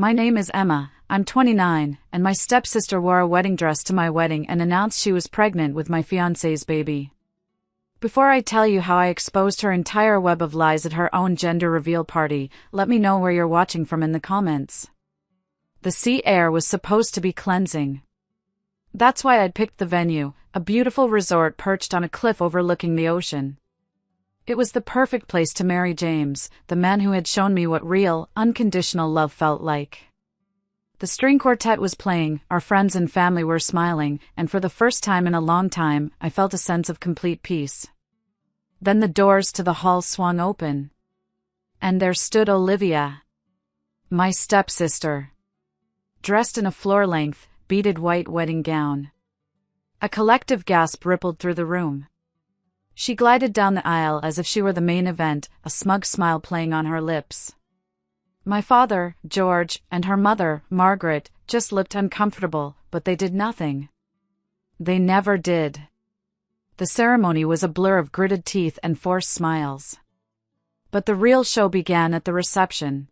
My name is Emma, I'm 29, and my stepsister wore a wedding dress to my wedding and announced she was pregnant with my fiancé's baby. Before I tell you how I exposed her entire web of lies at her own gender reveal party, let me know where you're watching from in the comments. The sea air was supposed to be cleansing. That's why I'd picked the venue, a beautiful resort perched on a cliff overlooking the ocean. It was the perfect place to marry James, the man who had shown me what real, unconditional love felt like. The string quartet was playing, our friends and family were smiling, and for the first time in a long time, I felt a sense of complete peace. Then the doors to the hall swung open. And there stood Olivia, my stepsister, dressed in a floor-length, beaded white wedding gown. A collective gasp rippled through the room. She glided down the aisle as if she were the main event, a smug smile playing on her lips. My father, George, and her mother, Margaret, just looked uncomfortable, but they did nothing. They never did. The ceremony was a blur of gritted teeth and forced smiles. But the real show began at the reception.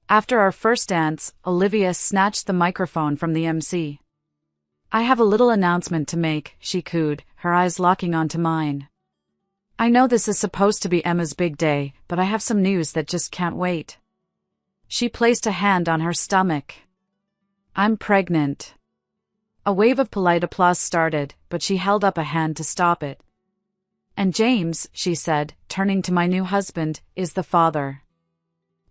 After our first dance, Olivia snatched the microphone from the MC. "I have a little announcement to make," she cooed, her eyes locking onto mine. "I know this is supposed to be Emma's big day, but I have some news that just can't wait." She placed a hand on her stomach. "I'm pregnant." A wave of polite applause started, but she held up a hand to stop it. "And James," she said, turning to my new husband, "is the father."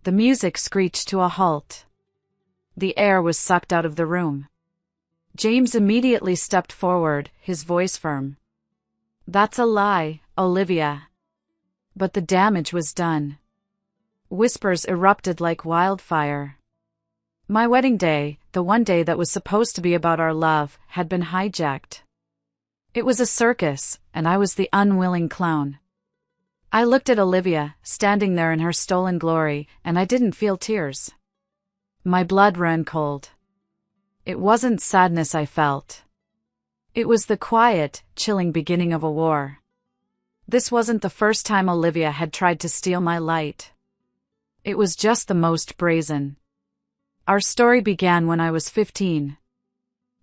The music screeched to a halt. The air was sucked out of the room. James immediately stepped forward, his voice firm. "That's a lie, Olivia." But the damage was done. Whispers erupted like wildfire. My wedding day, the one day that was supposed to be about our love, had been hijacked. It was a circus, and I was the unwilling clown. I looked at Olivia, standing there in her stolen glory, and I didn't feel tears. My blood ran cold. It wasn't sadness I felt. It was the quiet, chilling beginning of a war. This wasn't the first time Olivia had tried to steal my light. It was just the most brazen. Our story began when I was 15.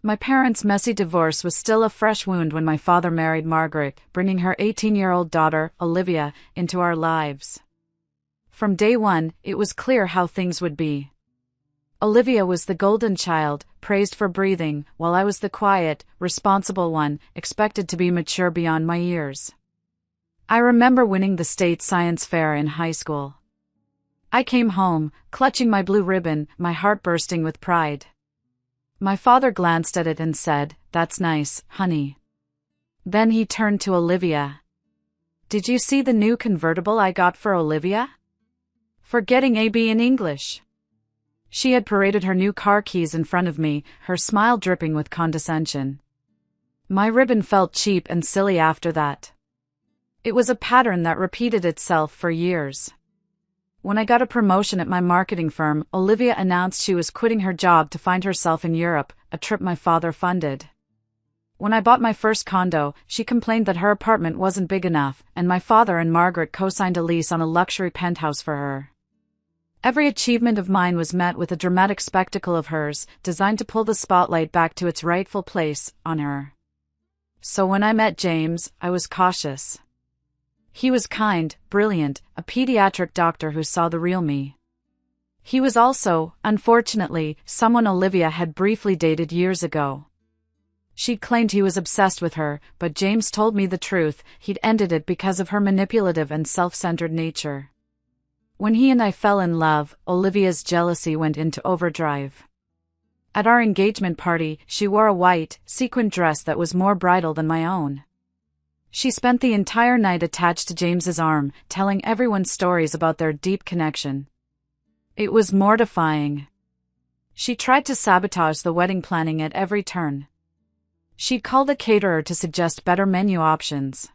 My parents' messy divorce was still a fresh wound when my father married Margaret, bringing her 18-year-old daughter, Olivia, into our lives. From day one, it was clear how things would be. Olivia was the golden child, praised for breathing, while I was the quiet, responsible one, expected to be mature beyond my years. I remember winning the state science fair in high school. I came home, clutching my blue ribbon, my heart bursting with pride. My father glanced at it and said, "That's nice, honey." Then he turned to Olivia. "Did you see the new convertible I got for Olivia? For getting a B in English." She had paraded her new car keys in front of me, her smile dripping with condescension. My ribbon felt cheap and silly after that. It was a pattern that repeated itself for years. When I got a promotion at my marketing firm, Olivia announced she was quitting her job to find herself in Europe, a trip my father funded. When I bought my first condo, she complained that her apartment wasn't big enough, and my father and Margaret co-signed a lease on a luxury penthouse for her. Every achievement of mine was met with a dramatic spectacle of hers, designed to pull the spotlight back to its rightful place, on her. So when I met James, I was cautious. He was kind, brilliant, a pediatric doctor who saw the real me. He was also, unfortunately, someone Olivia had briefly dated years ago. She'd claimed he was obsessed with her, but James told me the truth, he'd ended it because of her manipulative and self-centered nature. When he and I fell in love, Olivia's jealousy went into overdrive. At our engagement party, she wore a white, sequined dress that was more bridal than my own. She spent the entire night attached to James's arm, telling everyone stories about their deep connection. It was mortifying. She tried to sabotage the wedding planning at every turn. She'd call the caterer to suggest better menu options.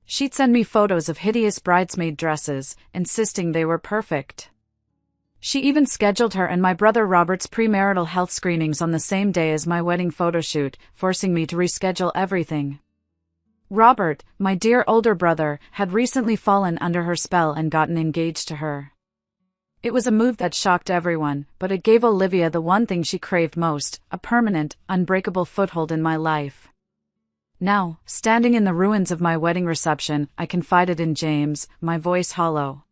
She'd send me photos of hideous bridesmaid dresses, insisting they were perfect. She even scheduled her and my brother Robert's premarital health screenings on the same day as my wedding photoshoot, forcing me to reschedule everything. Robert, my dear older brother, had recently fallen under her spell and gotten engaged to her. It was a move that shocked everyone, but it gave Olivia the one thing she craved most, a permanent, unbreakable foothold in my life. Now, standing in the ruins of my wedding reception, I confided in James, my voice hollow.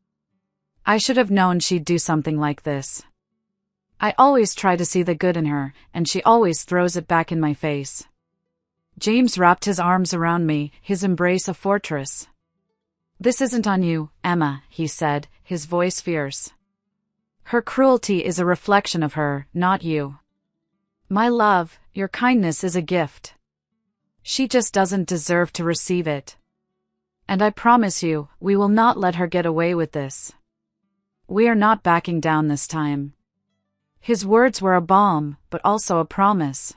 I should have known she'd do something like this. I always try to see the good in her, and she always throws it back in my face. James wrapped his arms around me, his embrace a fortress. "This isn't on you, Emma," he said, his voice fierce. "Her cruelty is a reflection of her, not you. My love, your kindness is a gift. She just doesn't deserve to receive it. And I promise you, we will not let her get away with this. We are not backing down this time." His words were a balm, but also a promise.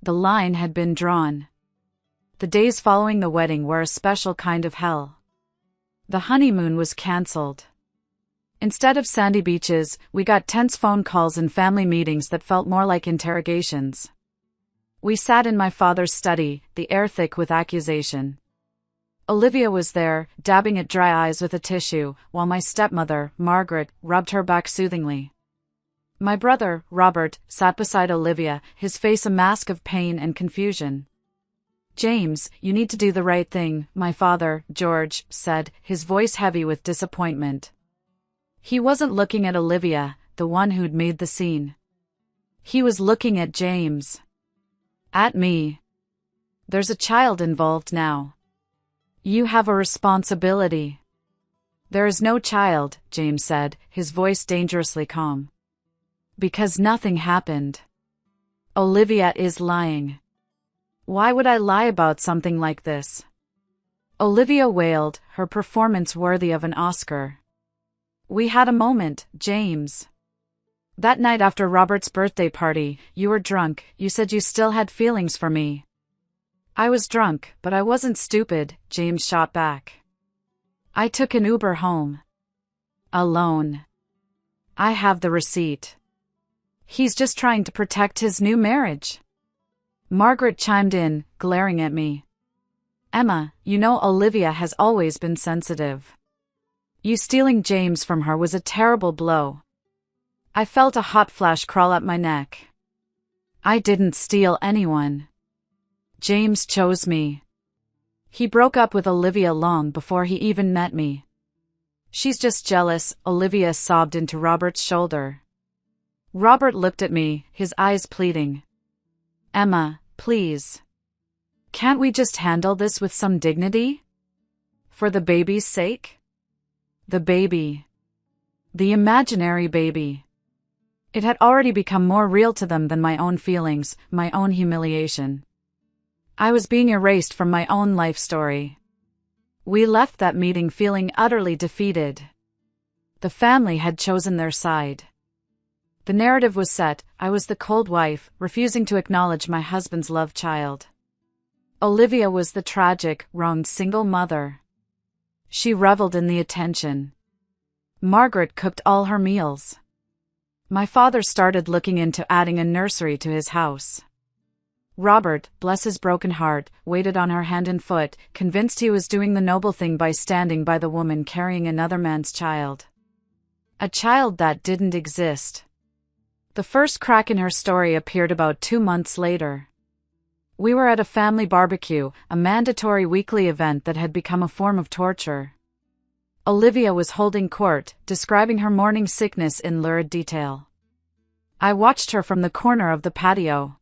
The line had been drawn. The days following the wedding were a special kind of hell. The honeymoon was cancelled. Instead of sandy beaches, we got tense phone calls and family meetings that felt more like interrogations. We sat in my father's study, the air thick with accusation. Olivia was there, dabbing at dry eyes with a tissue, while my stepmother, Margaret, rubbed her back soothingly. My brother, Robert, sat beside Olivia, his face a mask of pain and confusion. "James, you need to do the right thing," my father, George, said, his voice heavy with disappointment. He wasn't looking at Olivia, the one who'd made the scene. He was looking at James. At me. "There's a child involved now. You have a responsibility." "There is no child," James said, his voice dangerously calm. "Because nothing happened. Olivia is lying." "Why would I lie about something like this?" Olivia wailed, her performance worthy of an Oscar. "We had a moment, James. That night after Robert's birthday party, you were drunk, you said you still had feelings for me." "I was drunk, but I wasn't stupid," James shot back. "I took an Uber home. Alone. I have the receipt. He's just trying to protect his new marriage." Margaret chimed in, glaring at me. "Emma, you know Olivia has always been sensitive. You stealing James from her was a terrible blow." I felt a hot flash crawl up my neck. "I didn't steal anyone. James chose me. He broke up with Olivia long before he even met me." "She's just jealous," Olivia sobbed into Robert's shoulder. Robert looked at me, his eyes pleading. "Emma, please. Can't we just handle this with some dignity? For the baby's sake?" The baby. The imaginary baby. It had already become more real to them than my own feelings, my own humiliation. I was being erased from my own life story. We left that meeting feeling utterly defeated. The family had chosen their side. The narrative was set, I was the cold wife, refusing to acknowledge my husband's love child. Olivia was the tragic, wronged single mother. She reveled in the attention. Margaret cooked all her meals. My father started looking into adding a nursery to his house. Robert, bless his broken heart, waited on her hand and foot, convinced he was doing the noble thing by standing by the woman carrying another man's child. A child that didn't exist. The first crack in her story appeared about 2 months later. We were at a family barbecue, a mandatory weekly event that had become a form of torture. Olivia was holding court, describing her morning sickness in lurid detail. I watched her from the corner of the patio.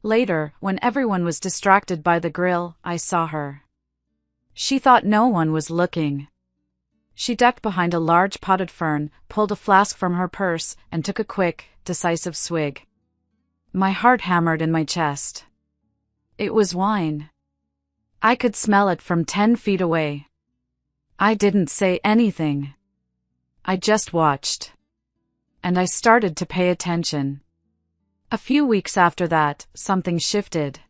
Later, when everyone was distracted by the grill, I saw her. She thought no one was looking. She ducked behind a large potted fern, pulled a flask from her purse, and took a quick, decisive swig. My heart hammered in my chest. It was wine. I could smell it from 10 feet away. I didn't say anything. I just watched. And I started to pay attention. A few weeks after that, something shifted.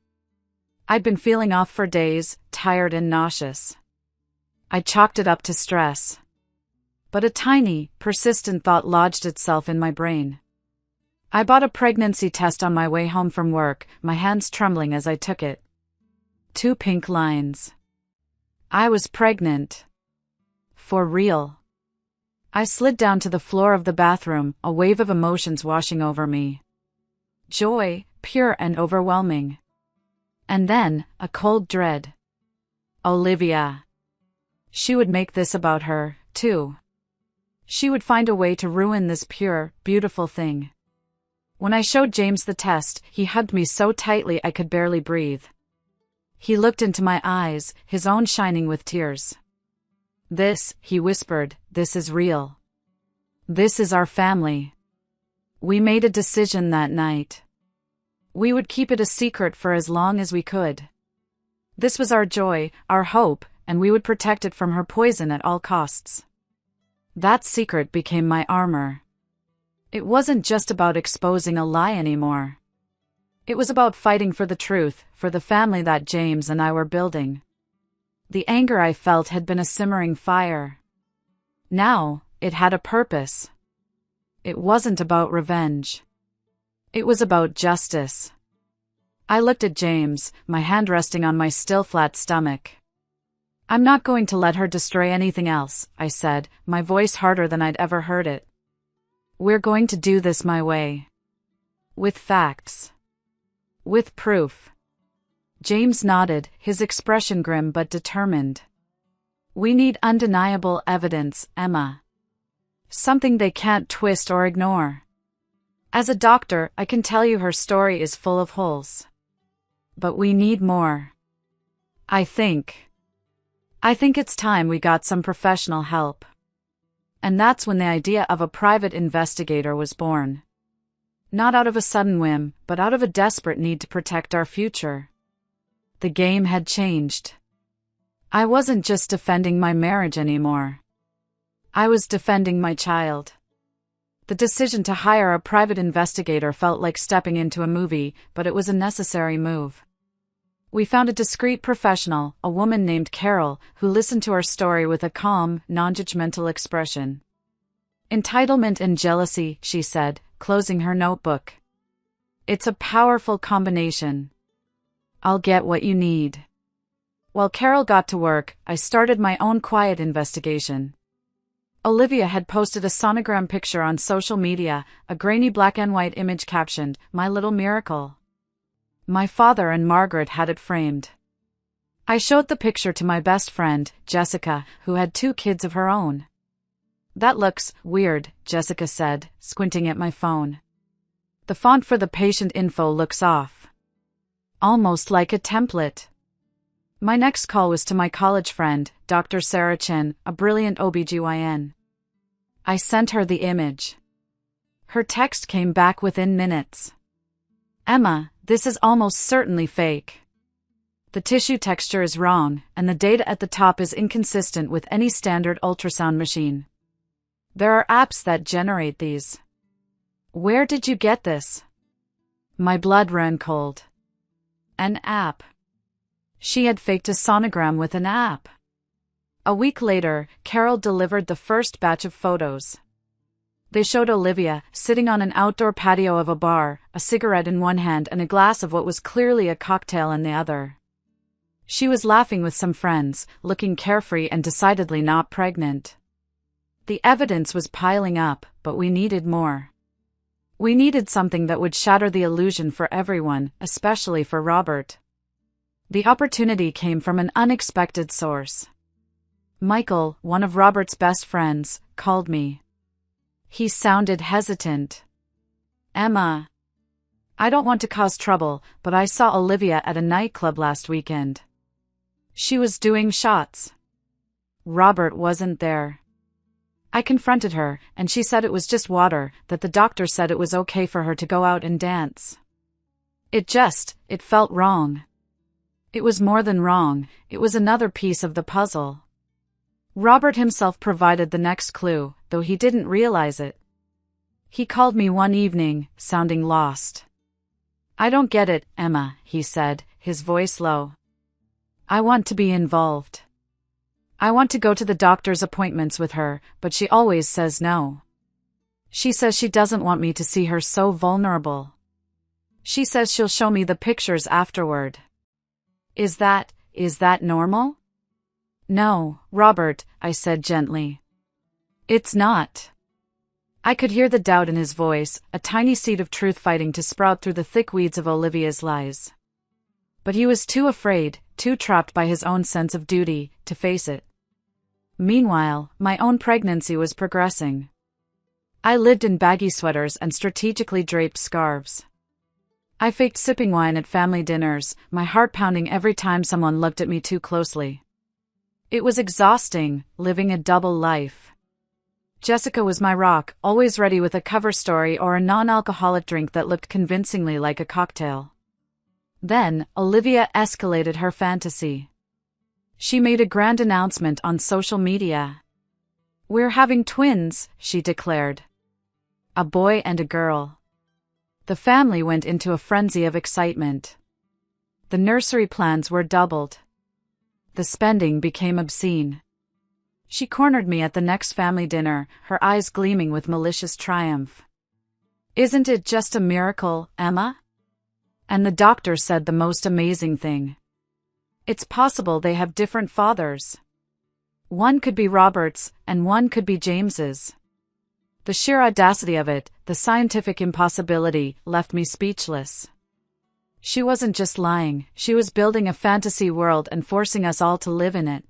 I'd been feeling off for days, tired and nauseous. I chalked it up to stress. But a tiny, persistent thought lodged itself in my brain. I bought a pregnancy test on my way home from work, my hands trembling as I took it. 2 pink lines. I was pregnant. For real. I slid down to the floor of the bathroom, a wave of emotions washing over me. Joy, pure and overwhelming. And then, a cold dread. Olivia. She would make this about her, too. She would find a way to ruin this pure, beautiful thing. When I showed James the test, he hugged me so tightly I could barely breathe. He looked into my eyes, his own shining with tears. This, he whispered, this is real. This is our family. We made a decision that night. We would keep it a secret for as long as we could. This was our joy, our hope, and we would protect it from her poison at all costs. That secret became my armor. It wasn't just about exposing a lie anymore. It was about fighting for the truth, for the family that James and I were building. The anger I felt had been a simmering fire. Now, it had a purpose. It wasn't about revenge. It was about justice. I looked at James, my hand resting on my still flat stomach. I'm not going to let her destroy anything else, I said, my voice harder than I'd ever heard it. We're going to do this my way. With facts. With proof. James nodded, his expression grim but determined. We need undeniable evidence, Emma. Something they can't twist or ignore. As a doctor, I can tell you her story is full of holes. But we need more. I think it's time we got some professional help. And that's when the idea of a private investigator was born. Not out of a sudden whim, but out of a desperate need to protect our future. The game had changed. I wasn't just defending my marriage anymore. I was defending my child. The decision to hire a private investigator felt like stepping into a movie, but it was a necessary move. We found a discreet professional, a woman named Carol, who listened to our story with a calm, non-judgmental expression. Entitlement and jealousy, she said, closing her notebook. It's a powerful combination. I'll get what you need. While Carol got to work, I started my own quiet investigation. Olivia had posted a sonogram picture on social media, a grainy black and white image captioned, "My little miracle." My father and Margaret had it framed. I showed the picture to my best friend, Jessica, who had 2 kids of her own. That looks weird, Jessica said, squinting at my phone. The font for the patient info looks off. Almost like a template. My next call was to my college friend, Dr. Sarah Chin, a brilliant OBGYN. I sent her the image. Her text came back within minutes. Emma, this is almost certainly fake. The tissue texture is wrong, and the data at the top is inconsistent with any standard ultrasound machine. There are apps that generate these. Where did you get this? My blood ran cold. An app. She had faked a sonogram with an app. A week later, Carol delivered the first batch of photos. They showed Olivia, sitting on an outdoor patio of a bar, a cigarette in one hand and a glass of what was clearly a cocktail in the other. She was laughing with some friends, looking carefree and decidedly not pregnant. The evidence was piling up, but we needed more. We needed something that would shatter the illusion for everyone, especially for Robert. The opportunity came from an unexpected source. Michael, one of Robert's best friends, called me. He sounded hesitant. Emma. I don't want to cause trouble, but I saw Olivia at a nightclub last weekend. She was doing shots. Robert wasn't there. I confronted her, and she said it was just water, that the doctor said it was okay for her to go out and dance. It felt wrong. It was more than wrong, it was another piece of the puzzle. Robert himself provided the next clue, though he didn't realize it. He called me one evening, sounding lost. I don't get it, Emma, he said, his voice low. I want to be involved. I want to go to the doctor's appointments with her, but she always says no. She says she doesn't want me to see her so vulnerable. She says she'll show me the pictures afterward. Is that normal? No, Robert, I said gently. It's not. I could hear the doubt in his voice, a tiny seed of truth fighting to sprout through the thick weeds of Olivia's lies. But he was too afraid, too trapped by his own sense of duty, to face it. Meanwhile, my own pregnancy was progressing. I lived in baggy sweaters and strategically draped scarves. I faked sipping wine at family dinners, my heart pounding every time someone looked at me too closely. It was exhausting, living a double life. Jessica was my rock, always ready with a cover story or a non-alcoholic drink that looked convincingly like a cocktail. Then, Olivia escalated her fantasy. She made a grand announcement on social media. "We're having twins," she declared. "A boy and a girl." The family went into a frenzy of excitement. The nursery plans were doubled. The spending became obscene. She cornered me at the next family dinner, her eyes gleaming with malicious triumph. "Isn't it just a miracle, Emma?" And the doctor said the most amazing thing. "It's possible they have different fathers. One could be Robert's, and one could be James's." The sheer audacity of it, the scientific impossibility, left me speechless. She wasn't just lying, she was building a fantasy world and forcing us all to live in it.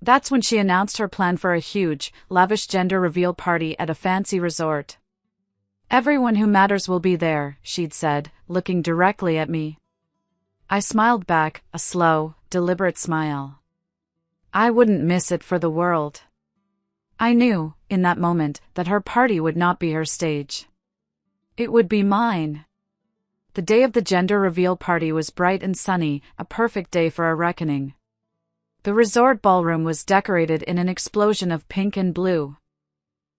That's when she announced her plan for a huge, lavish gender reveal party at a fancy resort. "Everyone who matters will be there," she'd said, looking directly at me. I smiled back, a slow, deliberate smile. I wouldn't miss it for the world. I knew, in that moment, that her party would not be her stage. It would be mine. The day of the gender reveal party was bright and sunny, a perfect day for a reckoning. The resort ballroom was decorated in an explosion of pink and blue.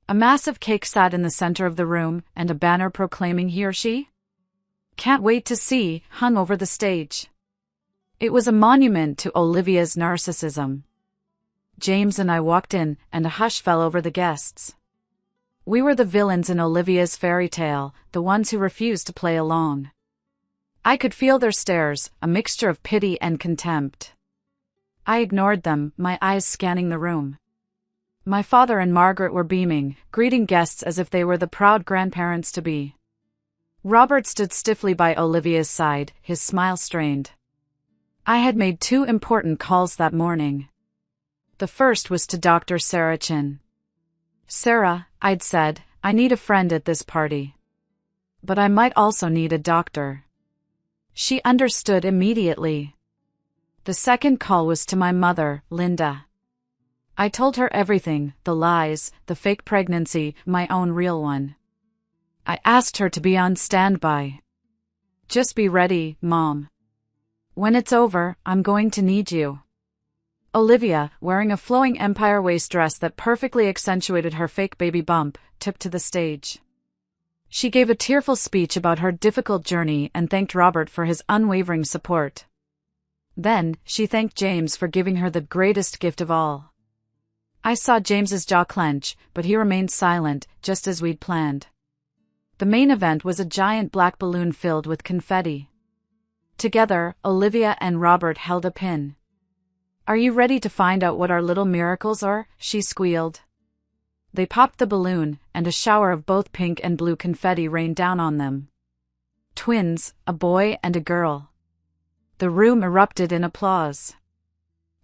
A massive cake sat in the center of the room, and a banner proclaiming he or she? Can't wait to see, hung over the stage. It was a monument to Olivia's narcissism. James and I walked in, and a hush fell over the guests. We were the villains in Olivia's fairy tale, the ones who refused to play along. I could feel their stares, a mixture of pity and contempt. I ignored them, my eyes scanning the room. My father and Margaret were beaming, greeting guests as if they were the proud grandparents-to-be. Robert stood stiffly by Olivia's side, his smile strained. I had made 2 important calls that morning. The first was to Dr. Sarah Chin. "Sarah," I'd said, "I need a friend at this party. But I might also need a doctor." She understood immediately. The second call was to my mother, Linda. I told her everything, the lies, the fake pregnancy, my own real one. I asked her to be on standby. "Just be ready, Mom. When it's over, I'm going to need you." Olivia, wearing a flowing empire waist dress that perfectly accentuated her fake baby bump, tipped to the stage. She gave a tearful speech about her difficult journey and thanked Robert for his unwavering support. Then, she thanked James for giving her the greatest gift of all. I saw James's jaw clench, but he remained silent, just as we'd planned. The main event was a giant black balloon filled with confetti. Together, Olivia and Robert held a pin. "Are you ready to find out what our little miracles are?" she squealed. They popped the balloon, and a shower of both pink and blue confetti rained down on them. Twins, a boy and a girl. The room erupted in applause.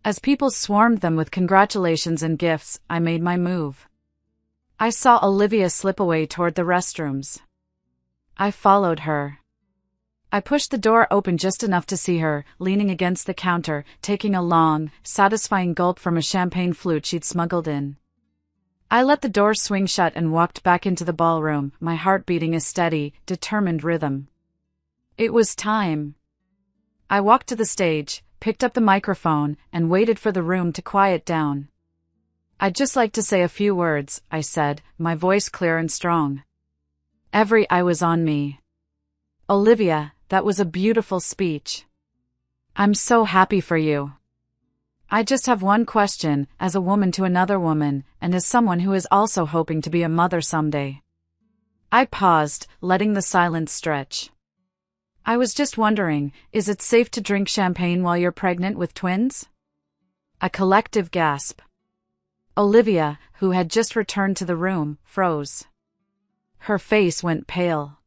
As people swarmed them with congratulations and gifts, I made my move. I saw Olivia slip away toward the restrooms. I followed her. I pushed the door open just enough to see her, leaning against the counter, taking a long, satisfying gulp from a champagne flute she'd smuggled in. I let the door swing shut and walked back into the ballroom, my heart beating a steady, determined rhythm. It was time. I walked to the stage, picked up the microphone, and waited for the room to quiet down. "I'd just like to say a few words," I said, my voice clear and strong. Every eye was on me. "Olivia, that was a beautiful speech. I'm so happy for you. I just have one question, as a woman to another woman, and as someone who is also hoping to be a mother someday." I paused, letting the silence stretch. "I was just wondering, is it safe to drink champagne while you're pregnant with twins?" A collective gasp. Olivia, who had just returned to the room, froze. Her face went pale.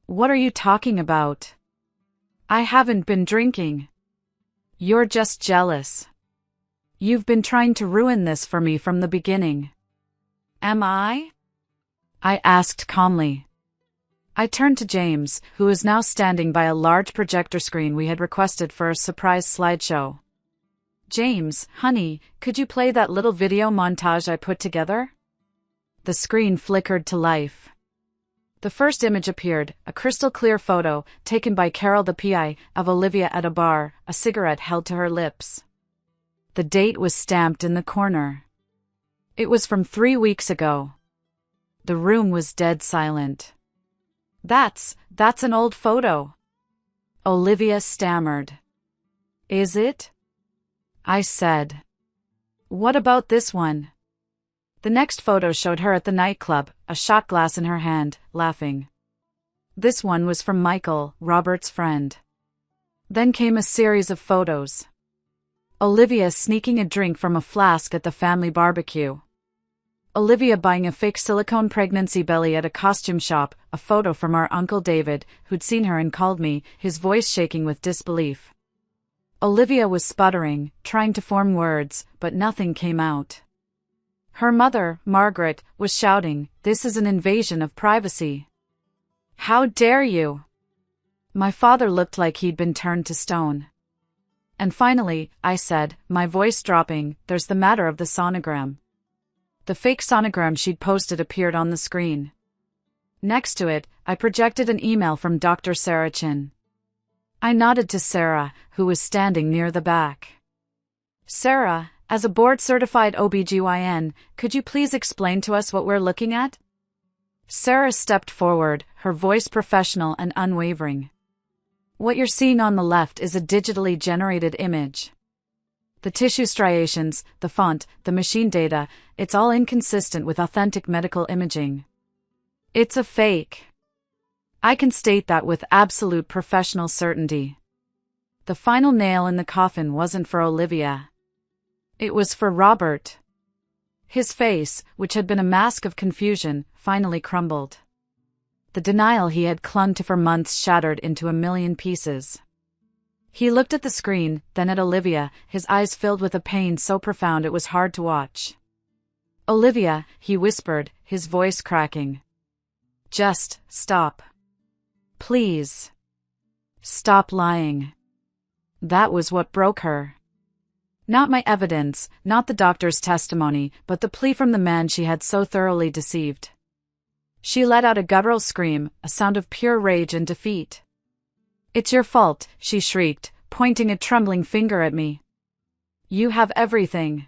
What are you talking about? I haven't been drinking. You're just jealous. You've been trying to ruin this for me from the beginning. Am I? I asked calmly. I turned to James, who was now standing by a large projector screen we had requested for a surprise slideshow. James, honey, could you play that little video montage I put together? The screen flickered to life. The first image appeared, a crystal-clear photo, taken by Carol the PI, of Olivia at a bar, a cigarette held to her lips. The date was stamped in the corner. It was from 3 weeks ago. The room was dead silent. That's an old photo. Olivia stammered. Is it? I said. What about this one? The next photo showed her at the nightclub, a shot glass in her hand, laughing. This one was from Michael, Robert's friend. Then came a series of photos. Olivia sneaking a drink from a flask at the family barbecue. Olivia buying a fake silicone pregnancy belly at a costume shop, a photo from our Uncle David, who'd seen her and called me, his voice shaking with disbelief. Olivia was sputtering, trying to form words, but nothing came out. Her mother, Margaret, was shouting, "This is an invasion of privacy. How dare you?" My father looked like he'd been turned to stone. And finally, I said, my voice dropping, "There's the matter of the sonogram." The fake sonogram she'd posted appeared on the screen. Next to it, I projected an email from Dr. Sarah Chin. I nodded to Sarah, who was standing near the back. Sarah, as a board-certified OBGYN, could you please explain to us what we're looking at? Sarah stepped forward, her voice professional and unwavering. What you're seeing on the left is a digitally generated image. The tissue striations, the font, the machine data, it's all inconsistent with authentic medical imaging. It's a fake. I can state that with absolute professional certainty. The final nail in the coffin wasn't for Olivia. It was for Robert. His face, which had been a mask of confusion, finally crumbled. The denial he had clung to for months shattered into a million pieces. He looked at the screen, then at Olivia, his eyes filled with a pain so profound it was hard to watch. Olivia, he whispered, his voice cracking. Just stop. Please. Stop lying. That was what broke her. Not my evidence, not the doctor's testimony, but the plea from the man she had so thoroughly deceived. She let out a guttural scream, a sound of pure rage and defeat. It's your fault, she shrieked, pointing a trembling finger at me. You have everything.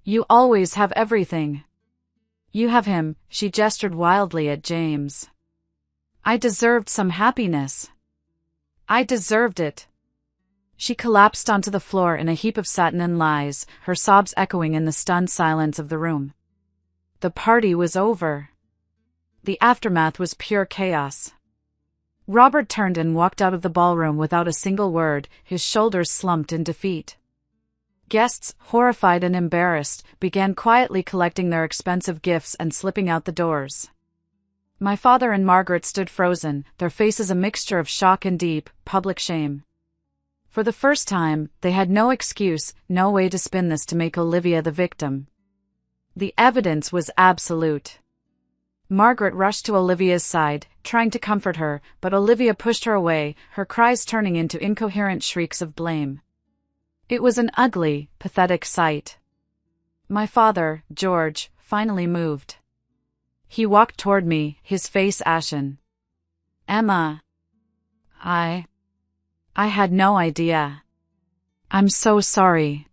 You always have everything. You have him, she gestured wildly at James. I deserved some happiness. I deserved it. She collapsed onto the floor in a heap of satin and lies, her sobs echoing in the stunned silence of the room. The party was over. The aftermath was pure chaos. Robert turned and walked out of the ballroom without a single word, his shoulders slumped in defeat. Guests, horrified and embarrassed, began quietly collecting their expensive gifts and slipping out the doors. My father and Margaret stood frozen, their faces a mixture of shock and deep, public shame. For the first time, they had no excuse, no way to spin this to make Olivia the victim. The evidence was absolute. Margaret rushed to Olivia's side, trying to comfort her, but Olivia pushed her away, her cries turning into incoherent shrieks of blame. It was an ugly, pathetic sight. My father, George, finally moved. He walked toward me, his face ashen. Emma. I had no idea. I'm so sorry.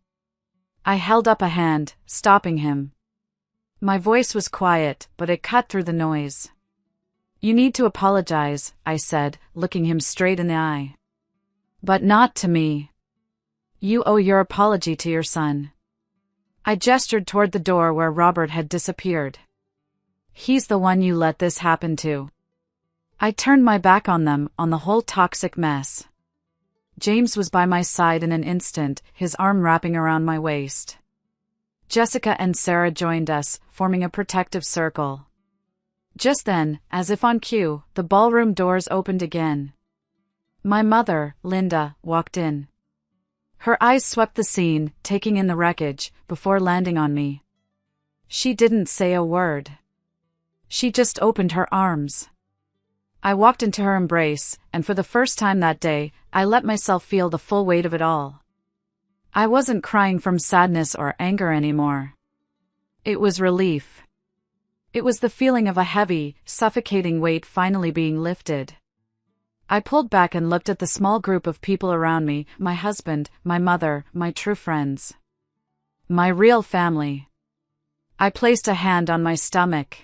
I held up a hand, stopping him. My voice was quiet, but it cut through the noise. You need to apologize, I said, looking him straight in the eye. But not to me. You owe your apology to your son. I gestured toward the door where Robert had disappeared. He's the one you let this happen to. I turned my back on them, on the whole toxic mess. James was by my side in an instant, his arm wrapping around my waist. Jessica and Sarah joined us, forming a protective circle. Just then, as if on cue, the ballroom doors opened again. My mother, Linda, walked in. Her eyes swept the scene, taking in the wreckage, before landing on me. She didn't say a word. She just opened her arms. I walked into her embrace, and for the first time that day, I let myself feel the full weight of it all. I wasn't crying from sadness or anger anymore. It was relief. It was the feeling of a heavy, suffocating weight finally being lifted. I pulled back and looked at the small group of people around me, my husband, my mother, my true friends. My real family. I placed a hand on my stomach.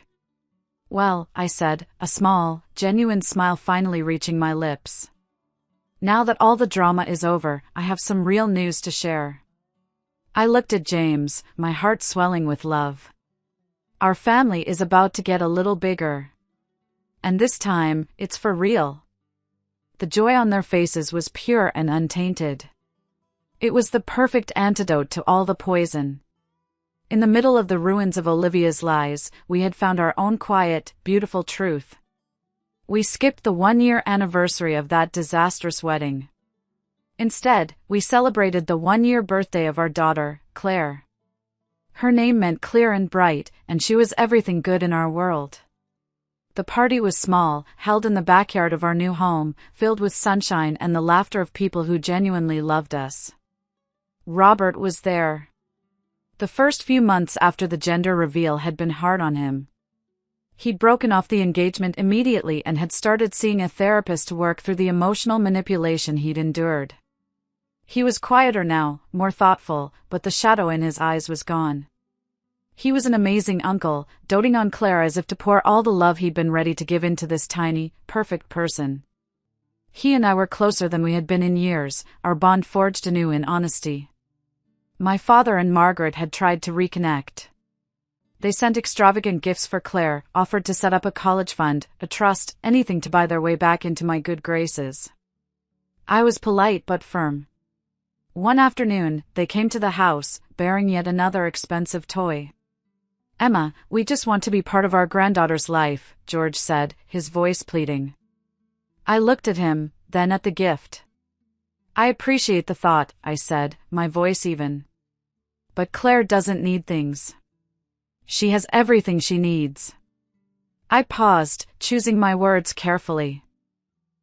"Well," I said, a small, genuine smile finally reaching my lips. "Now that all the drama is over, I have some real news to share." I looked at James, my heart swelling with love. Our family is about to get a little bigger. And this time, it's for real. The joy on their faces was pure and untainted. It was the perfect antidote to all the poison. In the middle of the ruins of Olivia's lies, we had found our own quiet, beautiful truth. We skipped the 1-year anniversary of that disastrous wedding. Instead, we celebrated the 1-year birthday of our daughter, Claire. Her name meant clear and bright, and she was everything good in our world. The party was small, held in the backyard of our new home, filled with sunshine and the laughter of people who genuinely loved us. Robert was there. The first few months after the gender reveal had been hard on him. He'd broken off the engagement immediately and had started seeing a therapist to work through the emotional manipulation he'd endured. He was quieter now, more thoughtful, but the shadow in his eyes was gone. He was an amazing uncle, doting on Claire as if to pour all the love he'd been ready to give into this tiny, perfect person. He and I were closer than we had been in years, our bond forged anew in honesty. My father and Margaret had tried to reconnect. They sent extravagant gifts for Claire, offered to set up a college fund, a trust, anything to buy their way back into my good graces. I was polite but firm. One afternoon, they came to the house, bearing yet another expensive toy. "Emma, we just want to be part of our granddaughter's life," George said, his voice pleading. I looked at him, then at the gift. "I appreciate the thought," I said, my voice even. "But Claire doesn't need things. She has everything she needs." I paused, choosing my words carefully.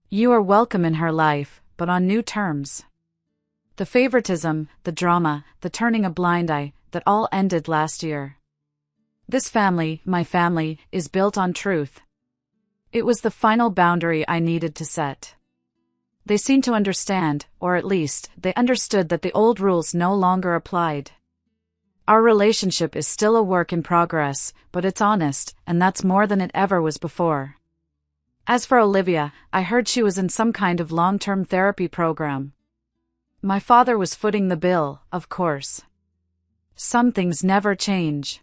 "You are welcome in her life, but on new terms." The favoritism, the drama, the turning a blind eye, that all ended last year. This family, my family, is built on truth. It was the final boundary I needed to set. They seemed to understand, or at least, they understood that the old rules no longer applied. Our relationship is still a work in progress, but it's honest, and that's more than it ever was before. As for Olivia, I heard she was in some kind of long-term therapy program. My father was footing the bill, of course. Some things never change.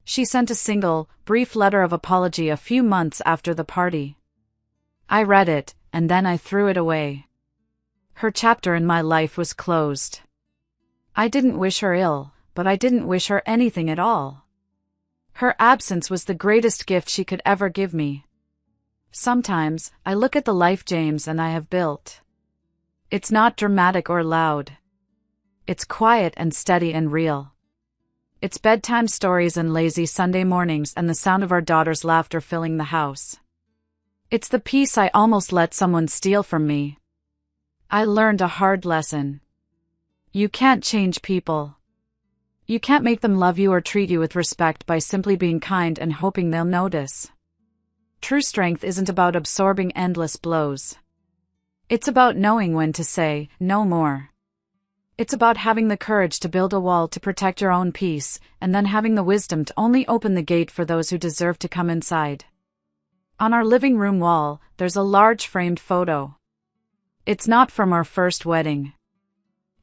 She sent a single, brief letter of apology a few months after the party. I read it, and then I threw it away. Her chapter in my life was closed. I didn't wish her ill, but I didn't wish her anything at all. Her absence was the greatest gift she could ever give me. Sometimes, I look at the life James and I have built. It's not dramatic or loud. It's quiet and steady and real. It's bedtime stories and lazy Sunday mornings and the sound of our daughter's laughter filling the house. It's the peace I almost let someone steal from me. I learned a hard lesson. You can't change people. You can't make them love you or treat you with respect by simply being kind and hoping they'll notice. True strength isn't about absorbing endless blows. It's about knowing when to say, no more. It's about having the courage to build a wall to protect your own peace, and then having the wisdom to only open the gate for those who deserve to come inside. On our living room wall, there's a large framed photo. It's not from our first wedding.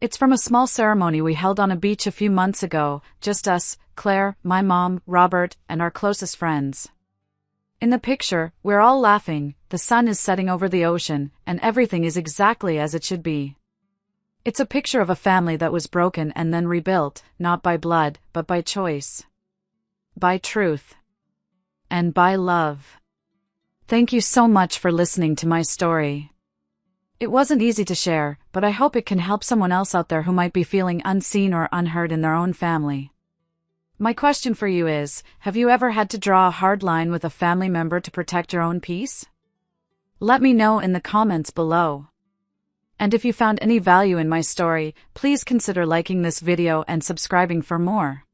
It's from a small ceremony we held on a beach a few months ago, just us, Claire, my mom, Robert, and our closest friends. In the picture, we're all laughing, the sun is setting over the ocean, and everything is exactly as it should be. It's a picture of a family that was broken and then rebuilt, not by blood, but by choice, by truth, and by love. Thank you so much for listening to my story. It wasn't easy to share, but I hope it can help someone else out there who might be feeling unseen or unheard in their own family. My question for you is, have you ever had to draw a hard line with a family member to protect your own peace? Let me know in the comments below. And if you found any value in my story, please consider liking this video and subscribing for more.